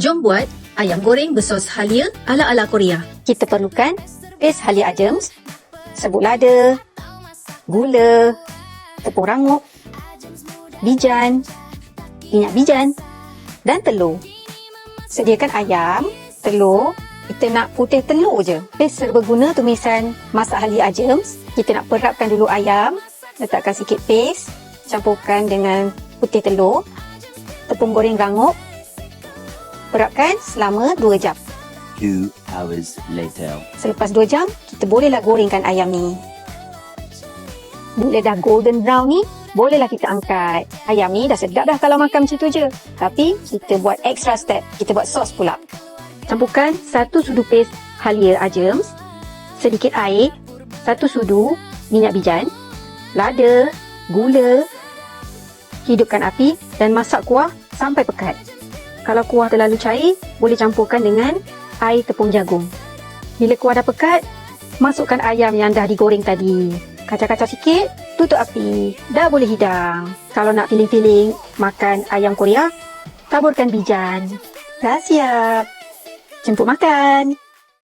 Jom buat ayam goreng bersos halia ala-ala Korea. Kita perlukan paste halia Ajams, serbuk lada, gula, tepung rangup, bijan, minyak bijan dan telur. Sediakan ayam, telur. Kita nak putih telur je. Paste serbaguna tumisan masak halia Ajams. Kita nak perapkan dulu ayam, letakkan sikit paste, campurkan dengan putih telur, tepung goreng rangup. Perapkan selama 2 jam. 2 hours later. Selepas 2 jam, kita bolehlah gorengkan ayam ni. Bila dah golden brown ni, bolehlah kita angkat. Ayam ni dah sedap dah kalau makan macam tu je. Tapi, kita buat extra step. Kita buat sos pula. Campurkan 1 sudu paste halia Ajams, sedikit air, 1 sudu minyak bijan, lada, gula. Hidupkan api dan masak kuah sampai pekat. Kalau kuah terlalu cair, boleh campurkan dengan air tepung jagung. Bila kuah dah pekat, masukkan ayam yang dah digoreng tadi. Kacau-kacau sikit, tutup api. Dah boleh hidang. Kalau nak feeling-feeling makan ayam Korea, taburkan bijan. Dah siap. Jemput makan.